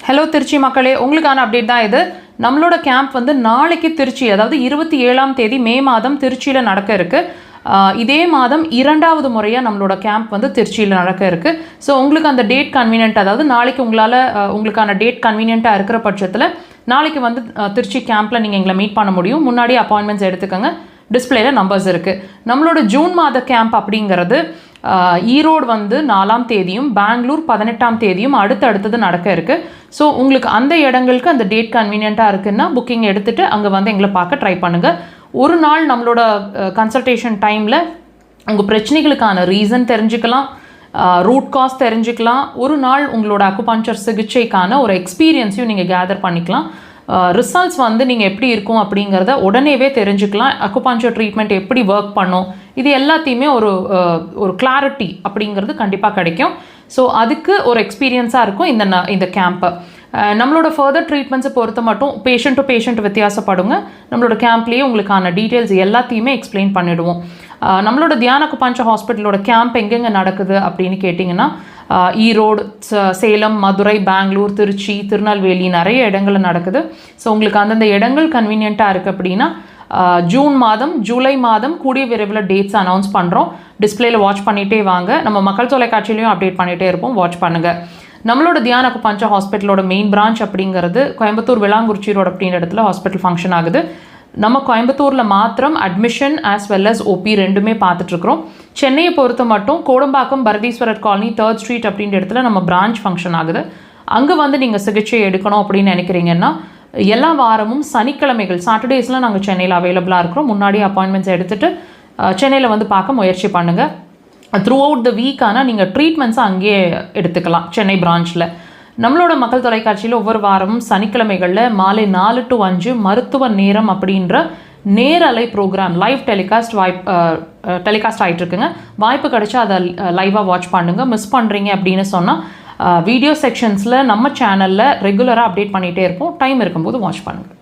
Hello Trichy மக்களே, உங்களுக்கான update தான் இது. நம்மளோட கேம்ப் வந்து நாளைக்கு திருச்சி, அதாவது 27ஆம் தேதி மே மாதம் திருச்சியில் நடக்க இருக்குது. இதே மாதம் 2வது முறையாக நம்மளோட கேம்ப் வந்து திருச்சியில் நடக்க இருக்குது. ஸோ உங்களுக்கு அந்த டேட் கன்வீனியன்ட், அதாவது நாளைக்கு உங்களுக்கான டேட் கன்வீனியண்ட்டாக இருக்கிற பட்சத்தில் நாளைக்கு வந்து திருச்சி கேம்பில் நீங்கள் எங்களை மீட் பண்ண முடியும். முன்னாடி அப்பாயின்மெண்ட்ஸ் எடுத்துக்கோங்க. டிஸ்பிளேல நம்பர்ஸ் இருக்குது. நம்மளோட ஜூன் மாத கேம்ப் அப்படிங்கிறது ஈரோடு வந்து 4ஆம் தேதியும் பெங்களூர் 18ஆம் தேதியும் அடுத்தது நடக்க இருக்குது. ஸோ உங்களுக்கு அந்த இடங்களுக்கு அந்த டேட் கன்வீனியண்ட்டாக இருக்குன்னா புக்கிங் எடுத்துகிட்டு அங்கே வந்து எங்களை பார்க்க ட்ரை பண்ணுங்கள். ஒரு நாள் நம்மளோட கன்சல்டேஷன் டைமில் உங்கள் பிரச்சனைகளுக்கான ரீசன் தெரிஞ்சுக்கலாம், ரூட் காஸ் தெரிஞ்சுக்கலாம். ஒரு நாள் உங்களோட அக்குபஞ்சர் சிகிச்சைக்கான ஒரு எக்ஸ்பீரியன்ஸையும் நீங்கள் கேதர் பண்ணிக்கலாம். ரிசல்ட்ஸ் வந்து நீங்கள் எப்படி இருக்கும் அப்படிங்கிறத உடனேவே தெரிஞ்சுக்கலாம். அக்குபஞ்சர் ட்ரீட்மெண்ட் எப்படி ஒர்க் பண்ணும், இது எல்லாத்தையுமே ஒரு கிளாரிட்டி அப்படிங்கிறது கண்டிப்பாக கிடைக்கும். ஸோ அதுக்கு ஒரு எக்ஸ்பீரியன்ஸாக இருக்கும் இந்த கேம்ப்பு. நம்மளோட ஃபர்தர் ட்ரீட்மெண்ட்ஸை பொறுத்த மட்டும் பேஷண்ட் டு பேஷண்ட் வித்தியாசப்படுங்க. நம்மளோட கேம்ப்லேயே உங்களுக்கான டீட்டெயில்ஸ் எல்லாத்தையுமே எக்ஸ்பிளைன் பண்ணிவிடுவோம். நம்மளோட தியான அக்குபஞ்சர் ஹாஸ்பிட்டலோட கேம்ப் எங்கெங்கே நடக்குது அப்படின்னு கேட்டிங்கன்னா ஈரோடு, சேலம், மதுரை, பெங்களூர், திருச்சி, திருநெல்வேலி நிறைய இடங்களில் நடக்குது. ஸோ உங்களுக்கு அந்தந்த இடங்கள் கன்வீனியண்ட்டாக இருக்குது அப்படின்னா ஜூன் மாதம், ஜூலை மாதம் கூடிய விரைவில் டேட்ஸ் அனௌன்ஸ் பண்ணுறோம். டிஸ்பிளேயில் வாட்ச் பண்ணிகிட்டே வாங்க. நம்ம மக்கள் தொலைக்காட்சியிலையும் அப்டேட் பண்ணிகிட்டே இருப்போம், வாட்ச் பண்ணுங்கள். நம்மளோட தியான அக்குபஞ்சர் ஹாஸ்பிட்டலோட மெயின் பிரான்ச் அப்படிங்கிறது கோயம்புத்தூர் விளாங்குறிச்சி ரோடு அப்படின்ற இடத்துல ஹாஸ்பிட்டல் ஃபங்க்ஷன் ஆகுது. நம்ம கோயம்புத்தூரில் மாத்திரம் admission as well as OP ரெண்டுமே பார்த்துட்ருக்குறோம். சென்னையை பொறுத்த மட்டும் Kodambakkam Bharatheeswarar colony 3rd street அப்படின்ற இடத்துல நம்ம பிரான்ச் ஃபங்க்ஷன் ஆகுது. அங்கே வந்து நீங்கள் சிகிச்சை எடுக்கணும் அப்படின்னு நினைக்கிறீங்கன்னா எல்லா வாரமும் சனிக்கிழமைகள், சாட்டர்டேஸில் நாங்கள் சென்னையில் அவைலபிளாக இருக்கிறோம். முன்னாடி அப்பாயின்மெண்ட்ஸ் எடுத்துகிட்டு சென்னையில் வந்து பார்க்க முயற்சி பண்ணுங்கள். த்ரூ அவுட் த வீக்கான நீங்கள் ட்ரீட்மெண்ட்ஸை அங்கேயே எடுத்துக்கலாம் சென்னை பிரான்ச்சில். நம்மளோட மக்கள் தொலைக்காட்சியில் ஒவ்வொரு வாரமும் சனிக்கிழமைகளில் மாலை 4 to 5 மருத்துவ நேரம் அப்படின்ற நேரலை ப்ரோக்ராம் லைவ் டெலிகாஸ்ட் ஆகிட்டுருக்குங்க. வாய்ப்பு கிடைச்சா அதை லைவாக வாட்ச் பண்ணுங்கள். மிஸ் பண்ணுறீங்க அப்படின்னு சொன்னால் வீடியோ செக்ஷன்ஸில் நம்ம சேனலில் ரெகுலராக அப்டேட் பண்ணிகிட்டே இருப்போம். டைம் இருக்கும்போது வாட்ச் பண்ணுங்கள்.